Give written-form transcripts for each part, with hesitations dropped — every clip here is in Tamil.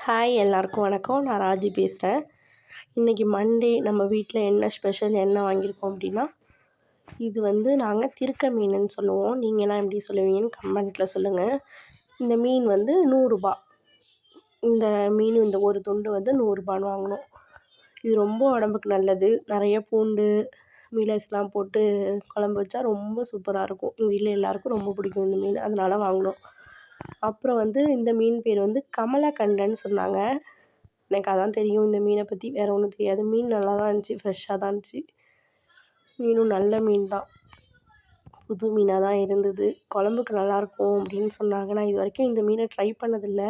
ஹாய் எல்லாருக்கும் வணக்கம். நான் ராஜி பேசுகிறேன். இன்றைக்கி மண்டே நம்ம வீட்டில் என்ன ஸ்பெஷல் என்ன வாங்கியிருக்கோம் அப்படின்னா, இது நாங்கள் திருக்க மீனுன்னு சொல்லுவோம். நீங்கள்லாம் எப்படி சொல்லுவீங்கன்னு கமெண்ட்டில் சொல்லுங்கள். இந்த மீன் 100 இந்த மீன் இந்த ஒரு துண்டு 100 வாங்கினோம். இது ரொம்ப உடம்புக்கு நல்லது. நிறைய பூண்டு மிளகுலாம் போட்டு குழம்பு வச்சா ரொம்ப சூப்பராக இருக்கும். எங்கள் வீட்டில் எல்லாருக்கும் ரொம்ப பிடிக்கும் இந்த மீன், அதனால வாங்கினோம். அப்புறம் இந்த மீன் பேர் கமலக்கண்டன்னு சொன்னாங்க. எனக்கு அதான் தெரியும் இந்த மீனை பற்றி, வேறு ஒன்றும் தெரியாது. மீன் நல்லா தான் இருந்துச்சு, ஃப்ரெஷ்ஷாக தான் இருந்துச்சு. மீனும் நல்ல மீன் தான், புது மீனாக தான் இருந்தது. குழம்புக்கு நல்லாயிருக்கும் அப்படின்னு சொன்னாங்க. நான் இது வரைக்கும் இந்த மீனை ட்ரை பண்ணதில்லை.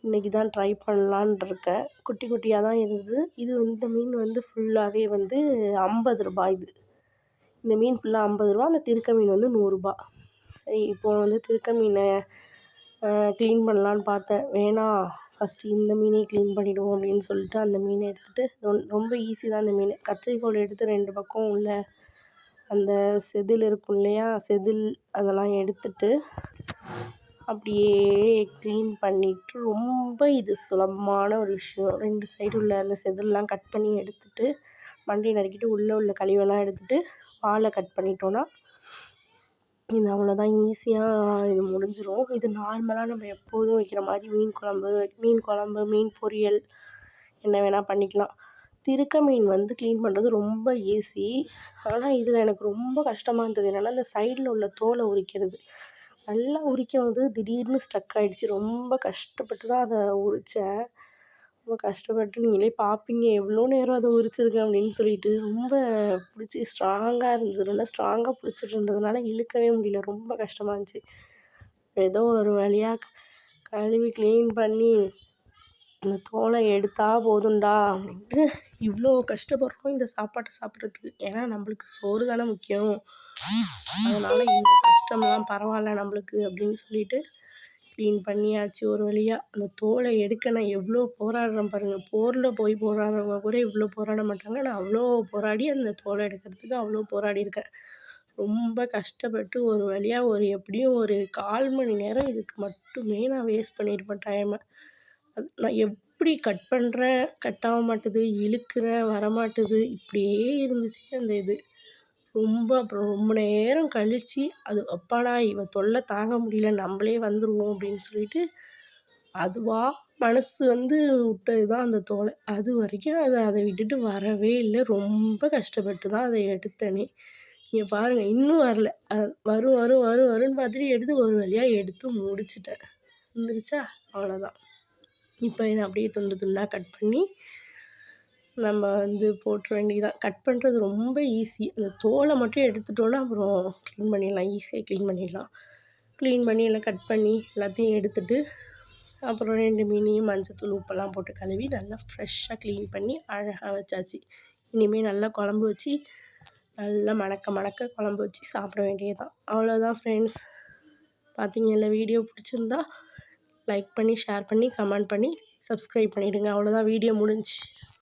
இன்றைக்கி தான் ட்ரை பண்ணலான் இருக்கேன். குட்டி குட்டியாக தான் இருந்தது. இந்த மீன் ஃபுல்லாகவே 50 இது. இந்த மீன் ஃபுல்லாக 50 அந்த திருக்க மீன் 100. சரி, இப்போது திருக்க மீனை க்ளீன் பண்ணலான்னு பார்த்தேன். வேணாம், ஃபஸ்ட்டு இந்த மீனையும் க்ளீன் பண்ணிவிடுவோம் அப்படின்னு சொல்லிட்டு அந்த மீனை எடுத்துகிட்டு ரொம்ப ஈஸி தான். அந்த மீன் கத்திரிக்கோல் எடுத்து 2 பக்கம் உள்ள அந்த செதில் இருக்கும் இல்லையா, செதில் அதெல்லாம் எடுத்துட்டு அப்படியே க்ளீன் பண்ணிவிட்டு, ரொம்ப இது சுலபமான ஒரு விஷயம். 2 சைடு உள்ள அந்த செதிலெலாம் கட் பண்ணி எடுத்துகிட்டு, மண்டையை நறுக்கிட்டு உள்ளே உள்ள கழிவெல்லாம் எடுத்துகிட்டு வாலை கட் பண்ணிட்டோன்னா இது அவ்வளோதான். ஈஸியாக இது முடிஞ்சிடும். இது நார்மலாக நம்ம எப்போதும் வைக்கிற மாதிரி மீன் குழம்பு மீன் பொரியல் என்ன வேணால் பண்ணிக்கலாம். திருக்க மீன் க்ளீன் பண்ணுறது ரொம்ப ஈஸி. ஆனால் இதில் எனக்கு ரொம்ப கஷ்டமாக இருந்தது என்னென்னா, இந்த சைடில் உள்ள தோலை உரிக்கிறது. நல்லா உரிக்கும் திடீர்னு ஸ்ட்ரக் ஆகிடுச்சி. ரொம்ப கஷ்டப்பட்டு தான் அதை உரித்தேன். ரொம்ப கஷ்டப்பட்டு, நீங்களே பார்ப்பீங்க எவ்வளோ நேரம் அதை உரிச்சிருக்கேன் அப்படின்னு சொல்லிட்டு. ரொம்ப பிடிச்சி ஸ்ட்ராங்காக இருந்துச்சு. நல்லா ஸ்ட்ராங்காக பிடிச்சிட்டு இருந்ததுனால இழுக்கவே முடியல. ரொம்ப கஷ்டமாக இருந்துச்சு. ஏதோ ஒரு வழியாக கழுவி க்ளீன் பண்ணி அந்த தோலை எடுத்தால் போதும்டா அப்படின்ட்டு இவ்வளோ கஷ்டப்படுறோம் இந்த சாப்பாட்டை சாப்பிட்றதுக்கு. ஏன்னா நம்மளுக்கு சோறு தானே முக்கியம். அதனால் இந்த கஷ்டம்லாம் பரவாயில்ல நம்மளுக்கு அப்படின்னு சொல்லிட்டு க்ளீன் பண்ணியாச்சு ஒரு வழியாக. அந்த தோலை எடுக்க நான் எவ்வளோ போராடுறேன் பாருங்கள். போரில் போய் போராடுறவங்க கூட இவ்வளோ போராட மாட்டாங்க. நான் அவ்வளோ போராடி அந்த தோலை எடுக்கிறதுக்கு அவ்வளோ போராடியிருக்கேன். ரொம்ப கஷ்டப்பட்டு ஒரு வழியாக எப்படியும் ஒரு 1/4 மணி நேரம் இதுக்கு மட்டுமே நான் வேஸ்ட் பண்ணியிருப்பேன் டைமை. நான் எப்படி கட் பண்ணுறேன், கட் ஆக மாட்டுது, இழுக்கிறேன் வரமாட்டுது, இப்படியே இருந்துச்சு அந்த இது. அப்புறம் ரொம்ப நேரம் கழித்து அது அப்பாடா இவன் தொல்லை தாங்க முடியல, நம்மளே வந்துடுவோம் அப்படின்னு சொல்லிட்டு அதுவாக மனசு விட்டது தான் அந்த தோலை. அது வரைக்கும் அதை விட்டுட்டு வரவே இல்லை. ரொம்ப கஷ்டப்பட்டு தான் அதை எடுத்தேனே. நீங்கள் பாருங்கள், இன்னும் வரல. வரும் வரும் வரும் வரும்னு பார்த்துட்டு எடுத்து ஒரு வழியாக எடுத்து முடிச்சிட்டேன். வந்துருச்சா, அவ்வளோதான். இப்போ இதை அப்படியே துண்டு துண்டாக கட் பண்ணி நம்ம போட்டுற வேண்டியதான். கட் பண்ணுறது ரொம்ப ஈஸி. அந்த தோலை மட்டும் எடுத்துட்டோன்னா அப்புறம் க்ளீன் பண்ணிடலாம், ஈஸியாக க்ளீன் பண்ணிடலாம். க்ளீன் பண்ணி எல்லாம் கட் பண்ணி எல்லாத்தையும் எடுத்துட்டு, அப்புறம் 2 மீனையும் மஞ்சத்தூள் உப்பெல்லாம் போட்டு கழுவி நல்லா ஃப்ரெஷ்ஷாக க்ளீன் பண்ணி அழகாக வச்சாச்சு. இனிமேல் நல்லா குழம்பு வச்சு நல்லா மணக்க மணக்க குழம்பு வச்சு சாப்பிட வேண்டியது தான். அவ்வளோதான் ஃப்ரெண்ட்ஸ். பார்த்தீங்கல்ல, வீடியோ பிடிச்சிருந்தா லைக் பண்ணி ஷேர் பண்ணி கமெண்ட் பண்ணி சப்ஸ்கிரைப் பண்ணிவிடுங்க. அவ்வளோதான், வீடியோ முடிஞ்சுச்சு.